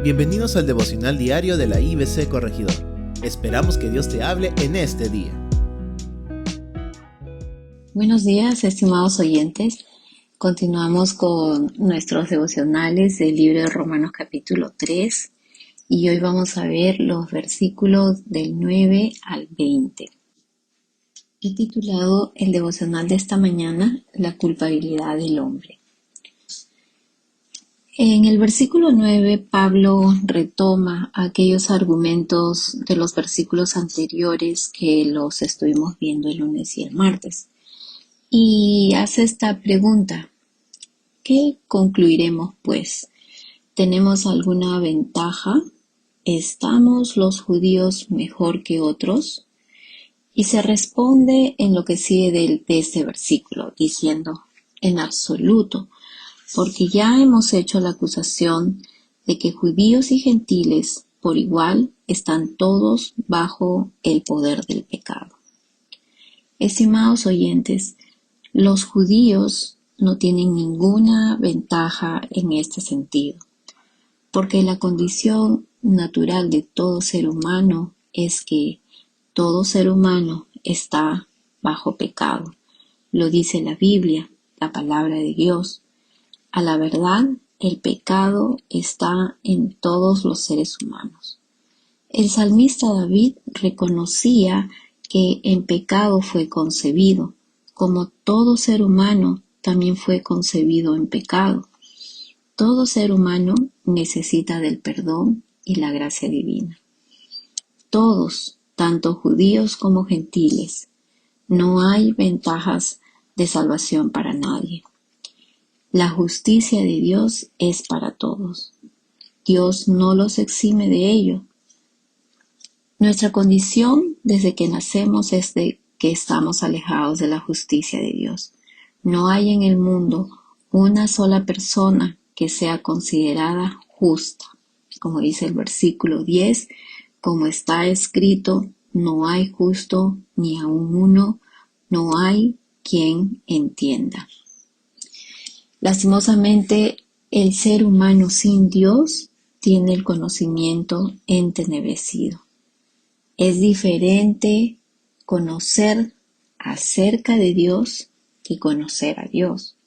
Bienvenidos al devocional diario de la IBC Corregidor. Esperamos que Dios te hable en este día. Buenos días, estimados oyentes. Continuamos con nuestros devocionales del libro de Romanos capítulo 3 y hoy vamos a ver los versículos del 9 al 20. He titulado el devocional de esta mañana La culpabilidad del hombre. En el versículo 9, Pablo retoma aquellos argumentos de los versículos anteriores que los estuvimos viendo el lunes y el martes. Y hace esta pregunta: ¿qué concluiremos pues? ¿Tenemos alguna ventaja? ¿Estamos los judíos mejor que otros? Y se responde en lo que sigue de este versículo, diciendo: en absoluto, porque ya hemos hecho la acusación de que judíos y gentiles por igual están todos bajo el poder del pecado. Estimados oyentes, los judíos no tienen ninguna ventaja en este sentido, porque la condición natural de todo ser humano es que todo ser humano está bajo pecado. Lo dice la Biblia, la palabra de Dios. A la verdad, el pecado está en todos los seres humanos. El salmista David reconocía que en pecado fue concebido, como todo ser humano también fue concebido en pecado. Todo ser humano necesita del perdón y la gracia divina. Todos, tanto judíos como gentiles, no hay ventajas de salvación para nadie. La justicia de Dios es para todos. Dios no los exime de ello. Nuestra condición desde que nacemos es de que estamos alejados de la justicia de Dios. No hay en el mundo una sola persona que sea considerada justa. Como dice el versículo 10, como está escrito, no hay justo ni aun uno, no hay quien entienda. Lastimosamente, el ser humano sin Dios tiene el conocimiento entenebrecido. Es diferente conocer acerca de Dios que conocer a Dios.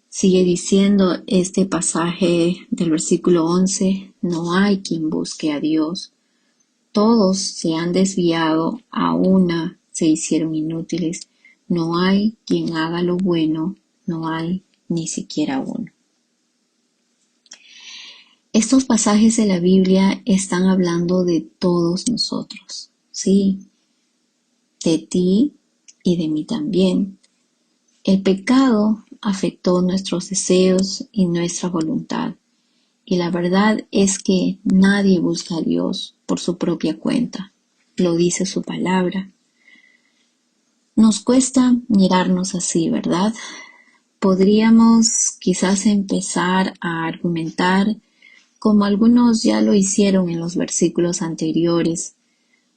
Sigue diciendo este pasaje del versículo 11, no hay quien busque a Dios. Todos se han desviado, a una se hicieron inútiles. No hay quien haga lo bueno, no hay ni siquiera uno. Estos pasajes de la Biblia están hablando de todos nosotros, sí, de ti y de mí también. El pecado afectó nuestros deseos y nuestra voluntad, y la verdad es que nadie busca a Dios por su propia cuenta, lo dice su palabra. Nos cuesta mirarnos así, ¿verdad? Podríamos quizás empezar a argumentar como algunos ya lo hicieron en los versículos anteriores,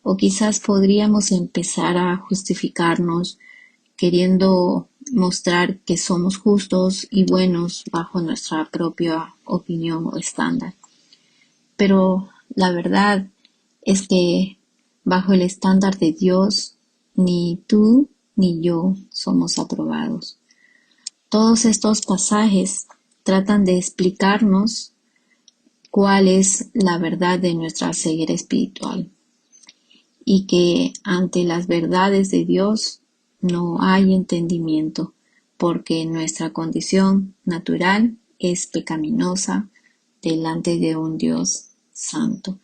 o quizás podríamos empezar a justificarnos queriendo mostrar que somos justos y buenos bajo nuestra propia opinión o estándar. Pero la verdad es que bajo el estándar de Dios, ni tú ni yo somos aprobados. Todos estos pasajes tratan de explicarnos cuál es la verdad de nuestra ceguera espiritual y que ante las verdades de Dios no hay entendimiento, porque nuestra condición natural es pecaminosa delante de un Dios santo.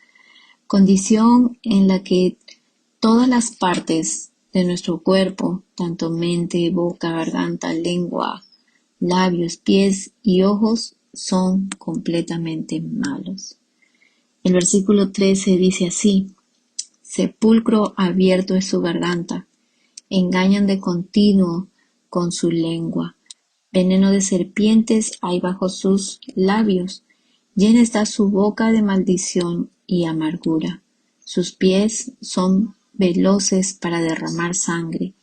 Condición en la que todas las partes de nuestro cuerpo, tanto mente, boca, garganta, lengua, labios, pies y ojos, son completamente malos. El versículo 13 dice así: sepulcro abierto es su garganta, engañan de continuo con su lengua, veneno de serpientes hay bajo sus labios, llena está su boca de maldición y amargura, sus pies son veloces para derramar sangre,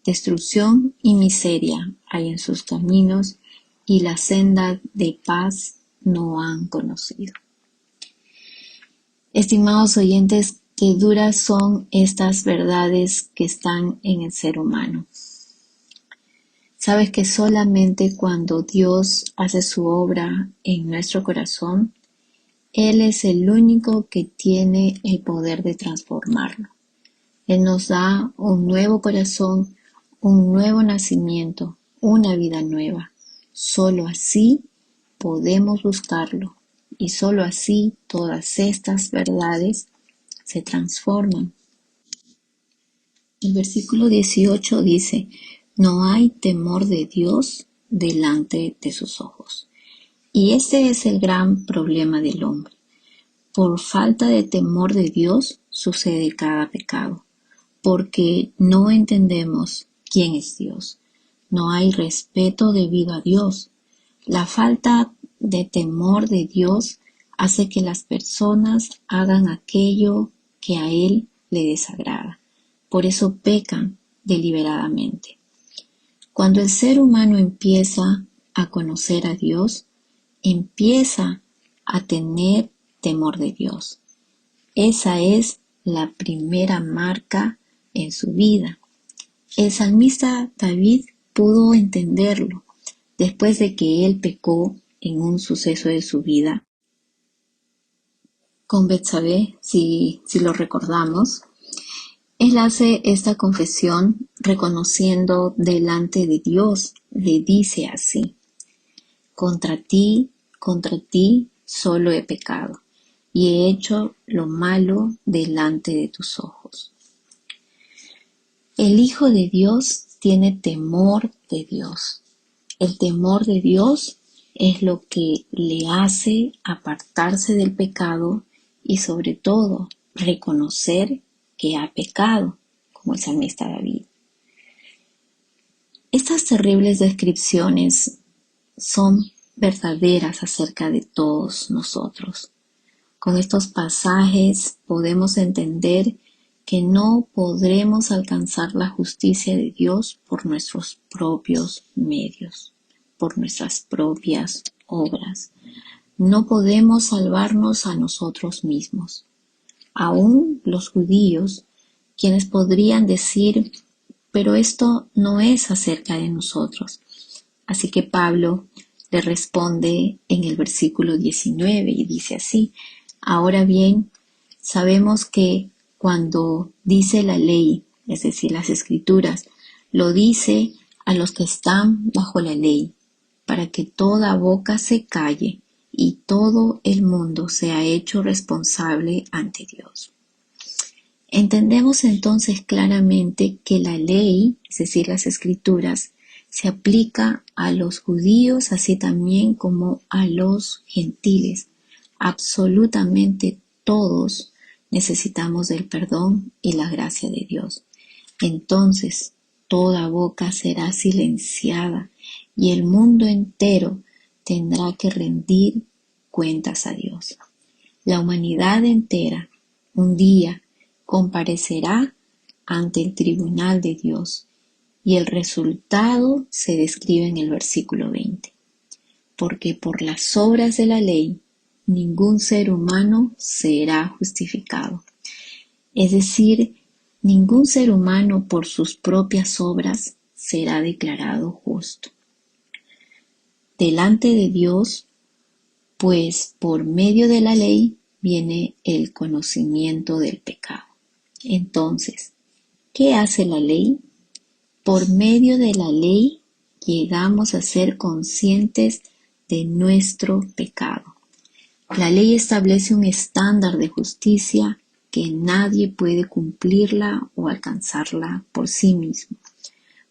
destrucción y miseria hay en sus caminos, y la senda de paz no han conocido. Estimados oyentes, qué duras son estas verdades que están en el ser humano. Sabes que solamente cuando Dios hace su obra en nuestro corazón, Él es el único que tiene el poder de transformarlo. Él nos da un nuevo corazón, un nuevo nacimiento, una vida nueva. Solo así podemos buscarlo y solo así todas estas verdades se transforman. El versículo 18 dice: no hay temor de Dios delante de sus ojos. Y este es el gran problema del hombre. Por falta de temor de Dios sucede cada pecado, porque no entendemos quién es Dios. No hay respeto debido a Dios. La falta de temor de Dios hace que las personas hagan aquello que a Él le desagrada. Por eso pecan deliberadamente. Cuando el ser humano empieza a conocer a Dios, empieza a tener temor de Dios. Esa es la primera marca en su vida. El salmista David pudo entenderlo después de que él pecó en un suceso de su vida con Betsabé, si lo recordamos. Él hace esta confesión reconociendo delante de Dios, le dice así: contra ti solo he pecado y he hecho lo malo delante de tus ojos. El Hijo de Dios tiene temor de Dios. El temor de Dios es lo que le hace apartarse del pecado y sobre todo reconocer que ha pecado, como el salmista David. Estas terribles descripciones son verdaderas acerca de todos nosotros. Con estos pasajes podemos entender que no podremos alcanzar la justicia de Dios por nuestros propios medios, por nuestras propias obras. No podemos salvarnos a nosotros mismos. Aún los judíos, quienes podrían decir: pero esto no es acerca de nosotros. Así que Pablo le responde en el versículo 19 y dice así: ahora bien, sabemos que cuando dice la ley, es decir, las escrituras, lo dice a los que están bajo la ley, para que toda boca se calle y todo el mundo sea hecho responsable ante Dios. Entendemos entonces claramente que la ley, es decir, las escrituras, se aplica a los judíos así también como a los gentiles. Absolutamente todos necesitamos del perdón y la gracia de Dios. Entonces toda boca será silenciada y el mundo entero tendrá que rendir cuentas a Dios. La humanidad entera un día comparecerá ante el tribunal de Dios y el resultado se describe en el versículo 20. Porque por las obras de la ley ningún ser humano será justificado. Es decir, ningún ser humano por sus propias obras será declarado justo delante de Dios, pues por medio de la ley viene el conocimiento del pecado. Entonces, ¿qué hace la ley? Por medio de la ley llegamos a ser conscientes de nuestro pecado. La ley establece un estándar de justicia que nadie puede cumplirla o alcanzarla por sí mismo.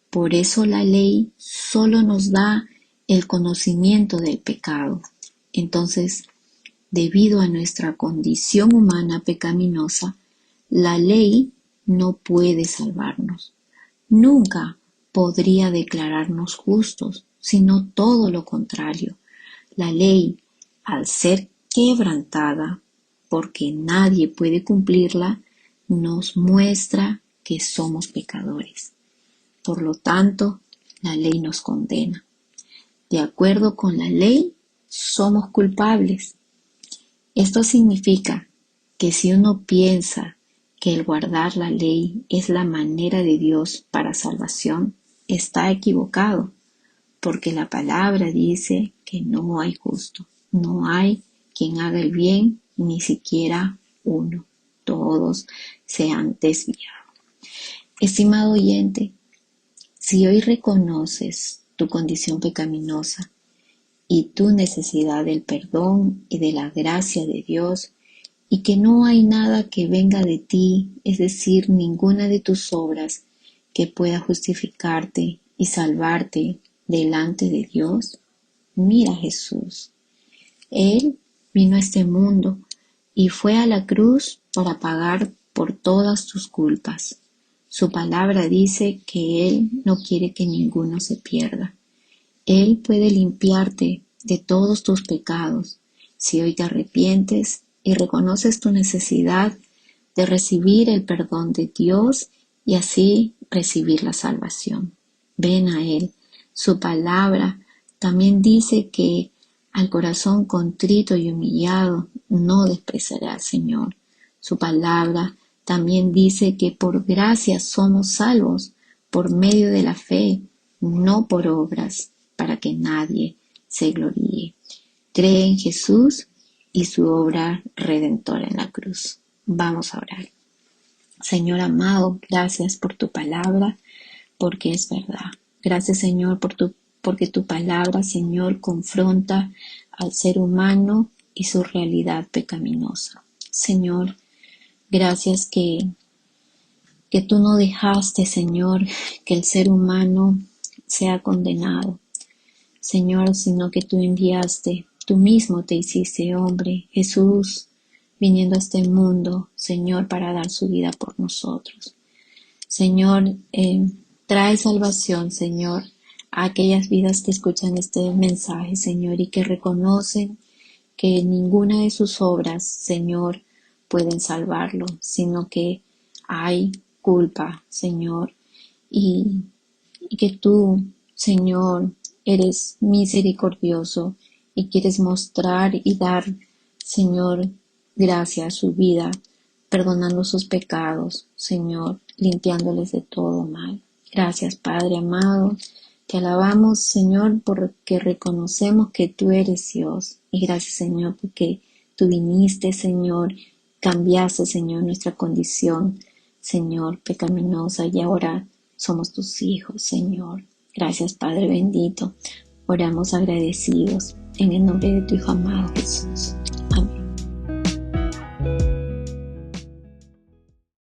Por eso la ley solo nos da el conocimiento del pecado. Entonces, debido a nuestra condición humana pecaminosa, la ley no puede salvarnos. Nunca podría declararnos justos, sino todo lo contrario. La ley, al ser quebrantada, porque nadie puede cumplirla, nos muestra que somos pecadores. Por lo tanto, la ley nos condena. De acuerdo con la ley, somos culpables. Esto significa que si uno piensa que el guardar la ley es la manera de Dios para salvación, está equivocado, porque la palabra dice que no hay justo, no hay quien haga el bien, ni siquiera uno. Todos se han desviado. Estimado oyente, si hoy reconoces tu condición pecaminosa y tu necesidad del perdón y de la gracia de Dios, y que no hay nada que venga de ti, es decir, ninguna de tus obras que pueda justificarte y salvarte delante de Dios, mira a Jesús. Él vino a este mundo y fue a la cruz para pagar por todas tus culpas. Su palabra dice que Él no quiere que ninguno se pierda. Él puede limpiarte de todos tus pecados si hoy te arrepientes y reconoces tu necesidad de recibir el perdón de Dios y así recibir la salvación. Ven a Él. Su palabra también dice que al corazón contrito y humillado no despreciará al Señor. Su palabra también dice que por gracia somos salvos por medio de la fe, no por obras, para que nadie se gloríe. Cree en Jesús y su obra redentora en la cruz. Vamos a orar. Señor amado, gracias por tu palabra, porque es verdad. Gracias, Señor, porque tu palabra, Señor, confronta al ser humano y su realidad pecaminosa. Señor, gracias que tú no dejaste, Señor, que el ser humano sea condenado, Señor, sino que tú enviaste, tú mismo te hiciste hombre, Jesús, viniendo a este mundo, Señor, para dar su vida por nosotros. Señor, trae salvación, Señor, a aquellas vidas que escuchan este mensaje, Señor, y que reconocen que ninguna de sus obras, Señor, pueden salvarlo, sino que hay culpa, Señor, y que tú, Señor, eres misericordioso y quieres mostrar y dar, Señor, gracia a su vida, perdonando sus pecados, Señor, limpiándoles de todo mal. Gracias, Padre amado. Te alabamos, Señor, porque reconocemos que tú eres Dios. Y gracias, Señor, porque tú viniste, Señor, cambiaste, Señor, nuestra condición, Señor, pecaminosa, y ahora somos tus hijos, Señor. Gracias, Padre bendito. Oramos agradecidos en el nombre de tu Hijo amado Jesús.